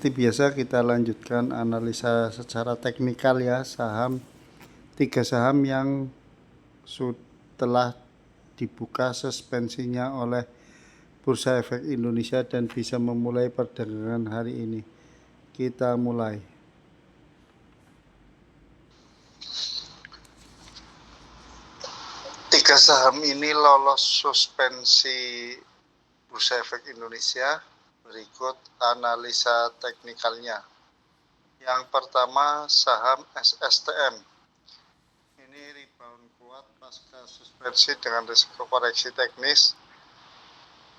seperti biasa kita lanjutkan analisa secara teknikal ya tiga saham yang setelah dibuka suspensinya oleh Bursa Efek Indonesia dan bisa memulai perdagangan hari ini. Kita mulai. Tiga saham ini lolos suspensi Bursa Efek Indonesia. Berikut analisa teknikalnya. Yang pertama, saham SSTM. Ini rebound kuat pasca suspensi dengan risiko koreksi teknis.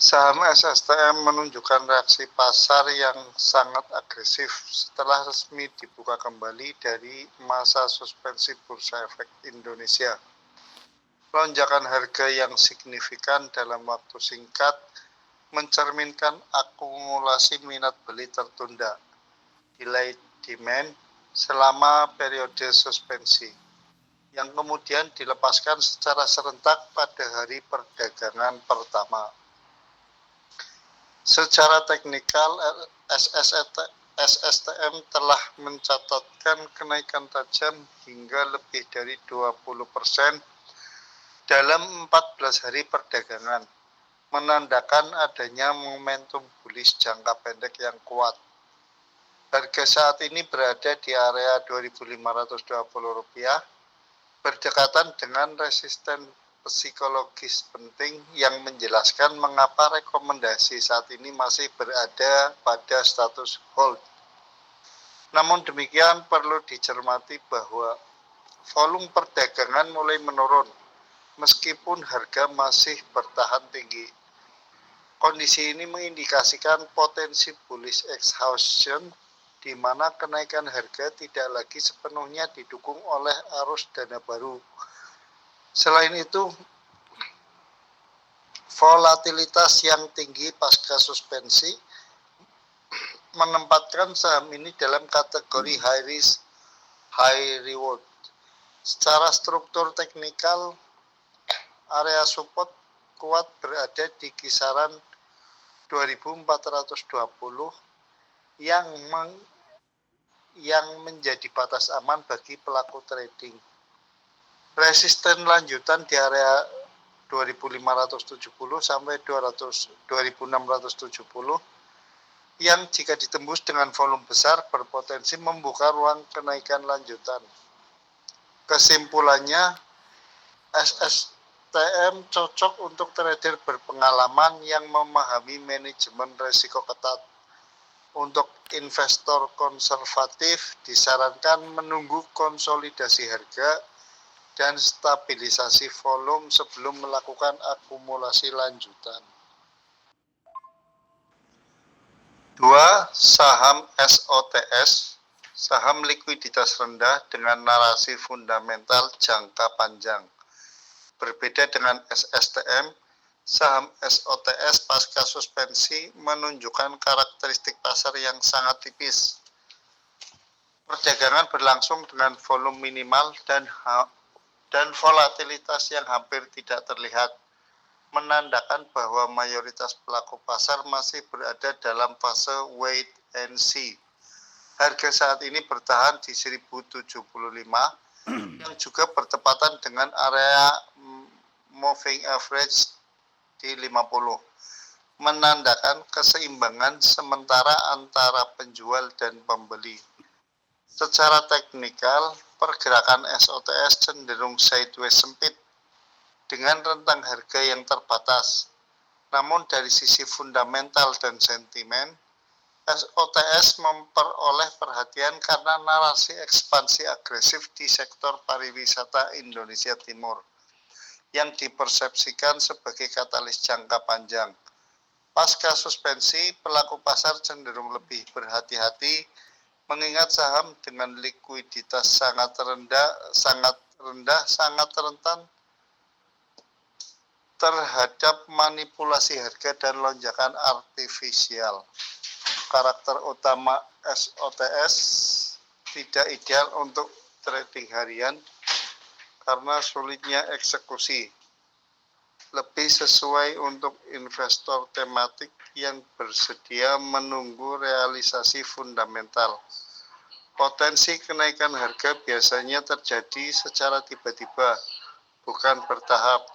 Saham SSTM menunjukkan reaksi pasar yang sangat agresif setelah resmi dibuka kembali dari masa suspensi Bursa Efek Indonesia. Lonjakan harga yang signifikan dalam waktu singkat mencerminkan akumulasi minat beli tertunda, delayed demand selama periode suspensi, yang kemudian dilepaskan secara serentak pada hari perdagangan pertama. Secara teknikal, SSTM telah mencatatkan kenaikan tajam hingga lebih dari 20% dalam 14 hari perdagangan, menandakan adanya momentum bullish jangka pendek yang kuat. Harga saat ini berada di area Rp2.520, berdekatan dengan resisten psikologis penting yang menjelaskan mengapa rekomendasi saat ini masih berada pada status hold. Namun demikian perlu dicermati bahwa volume perdagangan mulai menurun meskipun harga masih bertahan tinggi. Kondisi ini mengindikasikan potensi bullish exhaustion di mana kenaikan harga tidak lagi sepenuhnya didukung oleh arus dana baru. Selain itu, volatilitas yang tinggi pasca suspensi menempatkan saham ini dalam kategori high risk, high reward. Secara struktur teknikal, area support kuat berada di kisaran 2420 yang menjadi batas aman bagi pelaku trading. Resisten lanjutan di area 2570 sampai 2670 yang jika ditembus dengan volume besar berpotensi membuka ruang kenaikan lanjutan. Kesimpulannya, SSTM cocok untuk trader berpengalaman yang memahami manajemen risiko ketat. Untuk investor konservatif disarankan menunggu konsolidasi harga dan stabilisasi volume sebelum melakukan akumulasi lanjutan. 2. Saham SOTS, saham likuiditas rendah dengan narasi fundamental jangka panjang. Berbeda dengan SSTM, saham SOTS pasca suspensi menunjukkan karakteristik pasar yang sangat tipis. Perdagangan berlangsung dengan volume minimal dan volatilitas yang hampir tidak terlihat, menandakan bahwa mayoritas pelaku pasar masih berada dalam fase wait and see. Harga saat ini bertahan di 1075 yang juga bertepatan dengan area moving average di 50, menandakan keseimbangan sementara antara penjual dan pembeli. Secara teknikal, pergerakan SOTS cenderung sideways sempit dengan rentang harga yang terbatas. Namun dari sisi fundamental dan sentimen, SOTS memperoleh perhatian karena narasi ekspansi agresif di sektor pariwisata Indonesia Timur yang dipersepsikan sebagai katalis jangka panjang. Pasca suspensi, pelaku pasar cenderung lebih berhati-hati mengingat saham dengan likuiditas sangat rentan terhadap manipulasi harga dan lonjakan artifisial. Karakter utama SOTS tidak ideal untuk trading harian karena sulitnya eksekusi. lebih sesuai untuk investor tematik yang bersedia menunggu realisasi fundamental. Potensi kenaikan harga biasanya terjadi secara tiba-tiba, bukan bertahap.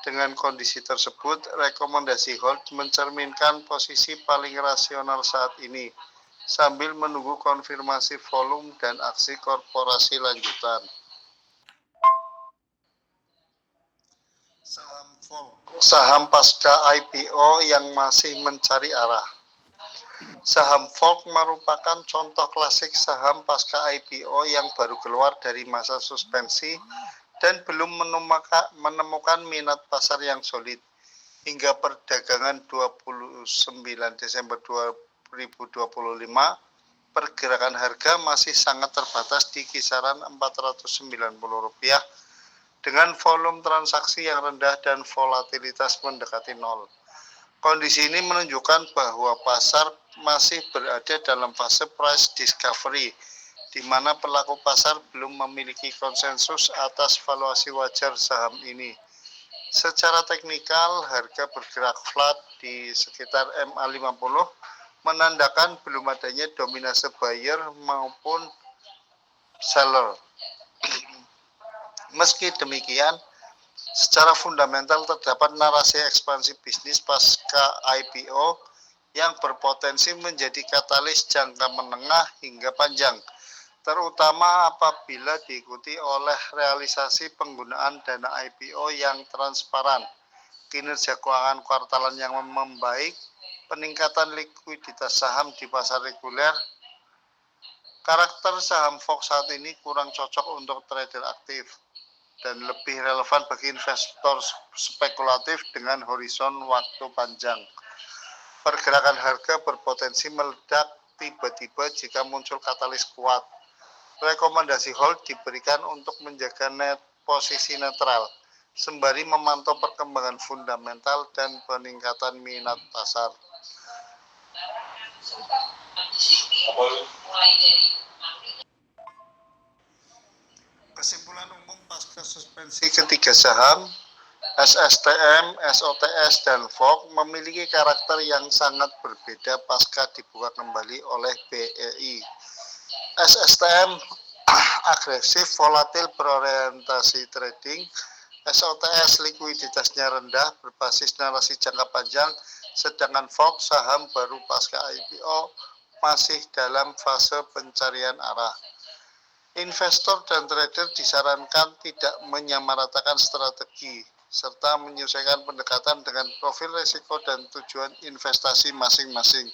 Dengan kondisi tersebut, rekomendasi hold mencerminkan posisi paling rasional saat ini, sambil menunggu konfirmasi volume dan aksi korporasi lanjutan. Saham pasca IPO yang masih mencari arah. Saham Volk merupakan contoh klasik saham pasca IPO yang baru keluar dari masa suspensi dan belum menemukan minat pasar yang solid. Hingga perdagangan 29 Desember 2025, pergerakan harga masih sangat terbatas di kisaran Rp490 dengan volume transaksi yang rendah dan volatilitas mendekati nol. Kondisi ini menunjukkan bahwa pasar masih berada dalam fase price discovery, di mana pelaku pasar belum memiliki konsensus atas valuasi wajar saham ini. Secara teknikal, harga bergerak flat di sekitar MA50, menandakan belum adanya dominasi buyer maupun seller. Meski demikian, secara fundamental terdapat narasi ekspansi bisnis pasca IPO yang berpotensi menjadi katalis jangka menengah hingga panjang, terutama apabila diikuti oleh realisasi penggunaan dana IPO yang transparan, kinerja keuangan kuartalan yang membaik, peningkatan likuiditas saham di pasar reguler. Karakter saham Fox saat ini kurang cocok untuk trader aktif dan lebih relevan bagi investor spekulatif dengan horizon waktu panjang. Pergerakan harga berpotensi meledak tiba-tiba jika muncul katalis kuat. Rekomendasi hold diberikan untuk menjaga posisi netral, sembari memantau perkembangan fundamental dan peningkatan minat pasar. Kesimpulan umum pasca suspensi ketiga saham, SSTM, SOTS, dan VOG memiliki karakter yang sangat berbeda pasca dibuka kembali oleh BEI. SSTM agresif, volatil, berorientasi trading. SOTS likuiditasnya rendah, berbasis narasi jangka panjang, sedangkan VOG saham baru pasca IPO masih dalam fase pencarian arah. Investor dan trader disarankan tidak menyamaratakan strategi, serta menyesuaikan pendekatan dengan profil risiko dan tujuan investasi masing-masing.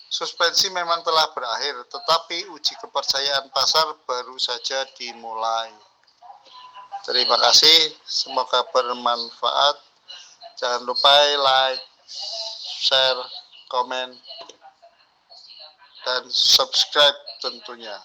Suspensi memang telah berakhir, tetapi uji kepercayaan pasar baru saja dimulai. Terima kasih, semoga bermanfaat. Jangan lupa like, share, komen, dan subscribe tentunya.